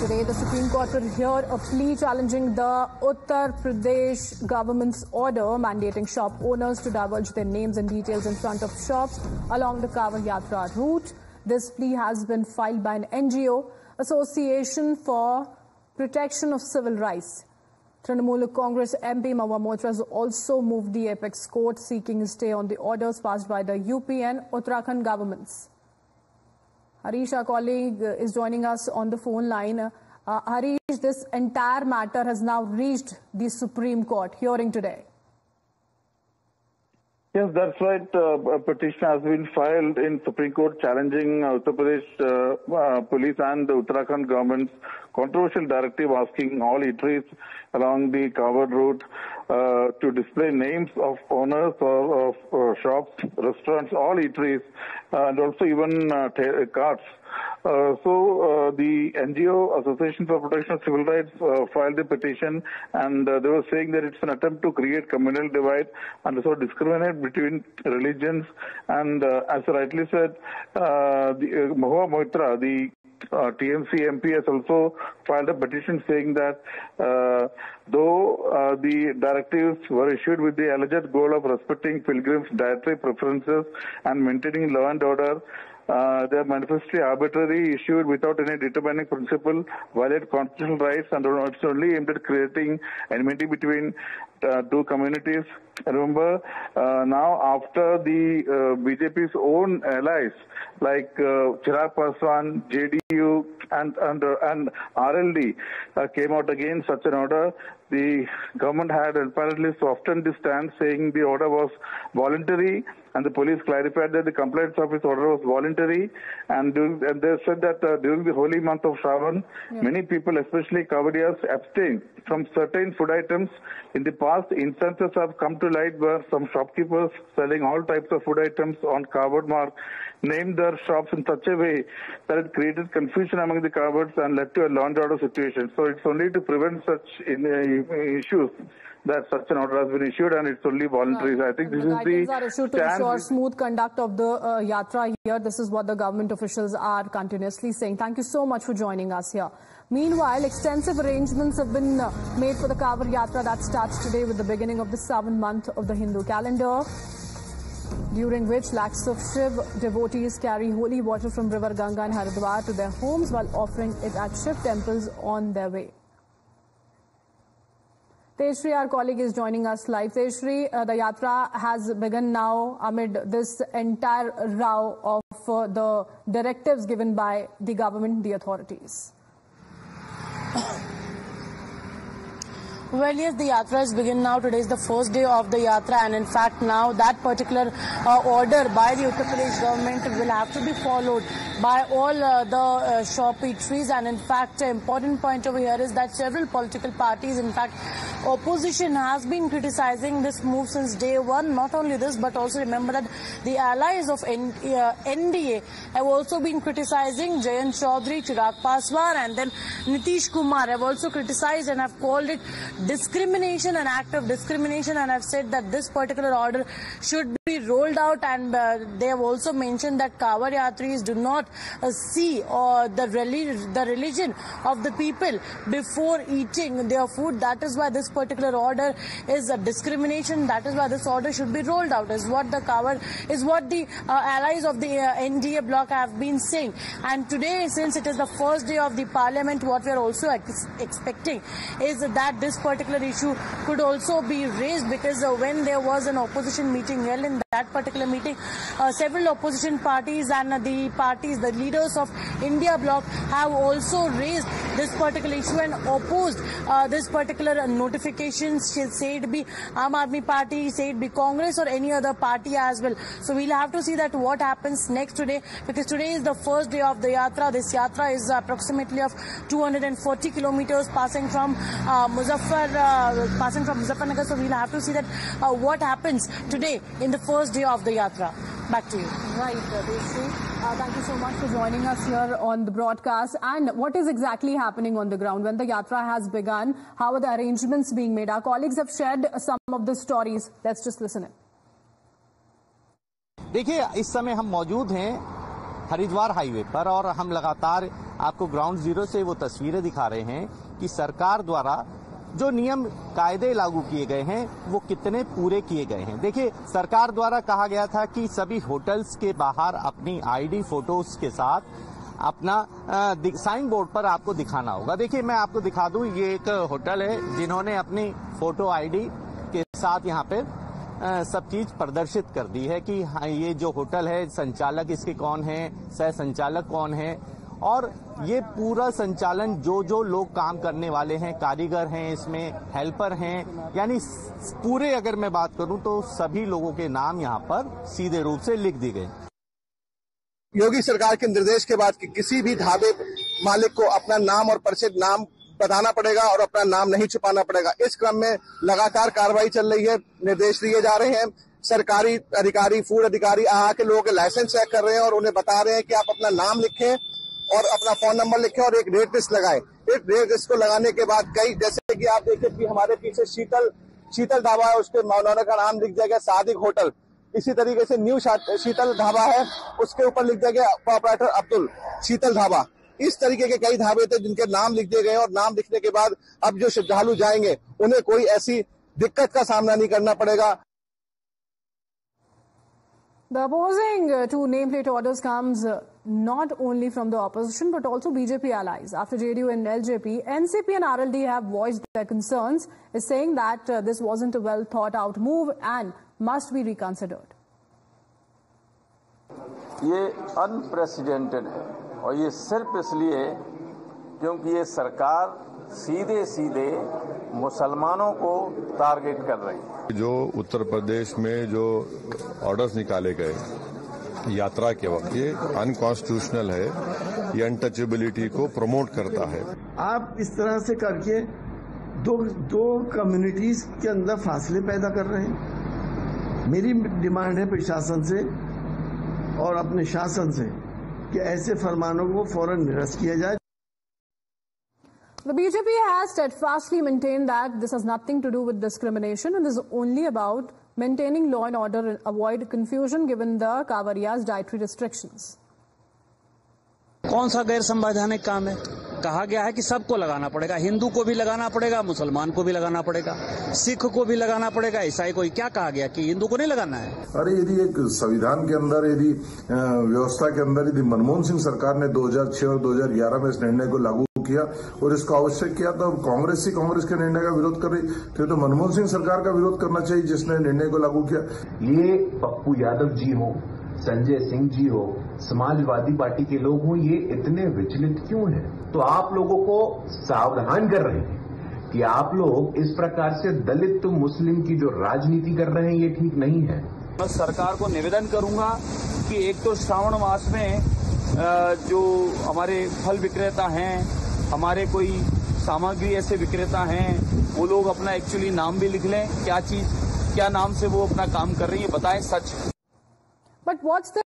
Today, the Supreme Court will hear a plea challenging the Uttar Pradesh government's order mandating shop owners to divulge their names and details in front of shops along the Kawar Yatra route. This plea has been filed by an NGO, Association for Protection of Civil Rights. Trinamool Congress MP Mahua Moitra has also moved the apex court seeking a stay on the orders passed by the UP and Uttarakhand governments. Harish, our colleague, is joining us on the phone line. Harish, this entire matter has now reached the Supreme Court hearing today. Yes, that's right. A petition has been filed in Supreme Court challenging Uttar Pradesh police and the Uttarakhand government's controversial directive asking all eateries along the Kawar route to display names of owners or of shops, restaurants, all eateries, and also even carts. The NGO, Association for Protection of Civil Rights, filed a petition, and they were saying that it's an attempt to create communal divide and also discriminate between religions. And as rightly said, Mahua Moitra, the TMC MP, has also filed a petition saying that though the directives were issued with the alleged goal of respecting pilgrims' dietary preferences and maintaining law and order, they are manifestly arbitrary, issued without any determining principle, violate constitutional rights, and it's only aimed at creating enmity between two communities. Remember, now after the BJP's own allies like Chirag Paswan, JDU, and RLD came out against such an order, the government had apparently softened the stance, saying the order was voluntary, and the police clarified that the complaints office order was voluntary, and they said that during the holy month of Shravan, many people, especially Kavadiyas, abstain from certain food items. In the past, instances have come to light where some shopkeepers selling all types of food items on Kawar mark named their shops in such a way that it created confusion among the Kawars and led to a law and order situation. So it's only to prevent such issues that such an order has been issued, and it's only voluntary. Right. I think this is the are issued to ensure smooth conduct of the yatra here. This is what the government officials are continuously saying. Thank you so much for joining us here. Meanwhile, extensive arrangements have been made for the Kawar Yatra that starts today with the beginning of the 7th month of the Hindu calendar, during which lakhs of Shiv devotees carry holy water from river Ganga and Haridwar to their homes while offering it at Shiv temples on their way. Tejshri, our colleague, is joining us live. Tejshri, the yatra has begun now amid this entire row of the directives given by the government, the authorities. Well, yes, the yatra has begun now. Today is the first day of the yatra, and in fact now that particular order by the Uttar Pradesh government will have to be followed by all the shop eateries. And in fact, an important point over here is that several political parties, in fact, opposition has been criticizing this move since day one. Not only this, but also remember that the allies of NDA have also been criticizing. Jayant Chaudhary, Chirag Paswan, and then Nitish Kumar have also criticized and have called it discrimination, an act of discrimination, and have said that this particular order should be rolled out. And they have also mentioned that Kawar Yatris do not see the religion of the people before eating their food. That is why this particular order is a discrimination. That is why this order should be rolled out, is what the allies of the NDA bloc have been saying. And today, since it is the first day of the parliament, what we are also expecting is that this particular issue could also be raised, because when there was an opposition meeting held, in that particular meeting, several opposition parties and the leaders of India bloc have also raised this particular issue and opposed this particular notification, say it be Aam Aadmi Party, say it be Congress or any other party as well. So we'll have to see that what happens next today, because today is the first day of the yatra. This yatra is approximately of 240 kilometers passing from Muzaffarnagar. So we'll have to see that what happens today in the first day of the yatra. Back to you. Right, Tejshri. Thank you so much for joining us here on the broadcast. And what is exactly happening on the ground when the yatra has begun? How are the arrangements being made? Our colleagues have shared some of the stories. Let's just listen in. देखिए, इस समय हम मौजूद हैं Haridwar highway पर, और हम लगातार आपको ग्राउंड जीरो से वो तस्वीरें दिखा रहे हैं कि सरकार द्वारा जो नियम कायदे लागू किए गए हैं वो कितने पूरे किए गए हैं। देखिए, सरकार द्वारा कहा गया था कि सभी होटल्स के बाहर अपनी आईडी फोटोज के साथ अपना साइन बोर्ड पर आपको दिखाना होगा। देखिए, मैं आपको दिखा दूं, ये एक होटल है जिन्होंने अपनी फोटो आईडी के साथ यहाँ पे सब चीज प्रदर्शित कर दी है कि हाँ, ये जो होटल है, संचालक इसके कौन है, सह संचालक कौन है, और ये पूरा संचालन जो लोग काम करने वाले हैं, कारीगर हैं, इसमें हेल्पर हैं, यानी पूरे अगर मैं बात करूं तो सभी लोगों के नाम यहाँ पर सीधे रूप से लिख दिए गए। योगी सरकार के निर्देश के बाद कि किसी भी ढाबे मालिक को अपना नाम और परिचित नाम बताना पड़ेगा और अपना नाम नहीं छुपाना पड़ेगा। इस क्रम में लगातार कार्रवाई चल रही है, निर्देश दिए जा रहे हैं। सरकारी अधिकारी, फूड अधिकारी आके लोगों के लाइसेंस चेक कर रहे हैं और उन्हें बता रहे हैं कि आप अपना नाम लिखें और अपना फोन नंबर लिखें और एक रेट लिस्ट लगाएं। इस रेट लिस्ट को लगाने के बाद कई, जैसे कि आप देखिए कि हमारे पीछे शीतल ढाबा है, उसके मौलाना का नाम लिख दिया गया सादिक होटल। इसी तरीके से न्यू शीतल ढाबा है, उसके ऊपर लिख दिया गया ऑपरेटर अब्दुल शीतल ढाबा। इस तरीके के कई ढाबे थे जिनके नाम लिख दिए गए और नाम लिखने के बाद अब जो श्रद्धालु जाएंगे उन्हें कोई ऐसी दिक्कत का सामना नहीं करना पड़ेगा। The opposing to nameplate orders comes not only from the opposition but also BJP allies. After JDU and LJP, NCP and RLD have voiced their concerns, saying that this wasn't a well thought out move and must be reconsidered. ये unprecedented है और ये सिर्फ इसलिए क्योंकि ये सरकार सीधे सीधे मुसलमानों को टारगेट कर रही है। जो उत्तर प्रदेश में जो ऑर्डर्स निकाले गए यात्रा के वक्त, ये अनकॉन्स्टिट्यूशनल है, ये अनटचेबिलिटी को प्रमोट करता है। आप इस तरह से करके दो कम्युनिटीज के अंदर फासले पैदा कर रहे हैं। मेरी डिमांड है प्रशासन से और अपने शासन से कि ऐसे फरमानों को फौरन निरस्त किया जाए। The BJP has steadfastly maintained that this has nothing to do with discrimination and is only about maintaining law and order and avoid confusion given the Kavariya's dietary restrictions. कौन सा गैर संवैधानिक काम है? कहा गया है कि सबको लगाना पड़ेगा, हिंदू को भी लगाना पड़ेगा, मुसलमान को भी लगाना पड़ेगा, सिख को भी लगाना पड़ेगा, ईसाई को। क्या कहा गया कि हिंदू को नहीं लगाना है? अरे यदि एक संविधान के अंदर, यदि व्यवस्था के अंदर, यदि मनमोहन सिंह सरकार ने 2006 और 2011 में इस निर्णय को लागू किया और इसको आवश्यक किया, तो कांग्रेस के निर्णय का विरोध कर रही, तो मनमोहन सिंह सरकार का विरोध करना चाहिए जिसने निर्णय को लागू किया। ये पप्पू यादव जी हो, संजय सिंह जी हो, समाजवादी पार्टी के लोग हों, ये इतने विचलित क्यों हैं? तो आप लोगों को सावधान कर रहे हैं कि आप लोग इस प्रकार से दलित तो मुस्लिम की जो राजनीति कर रहे हैं, ये ठीक नहीं है। मैं सरकार को निवेदन करूंगा कि एक तो श्रावण मास में जो हमारे फल विक्रेता हैं, हमारे कोई सामग्री ऐसे विक्रेता हैं, वो लोग अपना एक्चुअली नाम भी लिख लें, क्या नाम से वो अपना काम कर रही है, बताएं सच। But what's the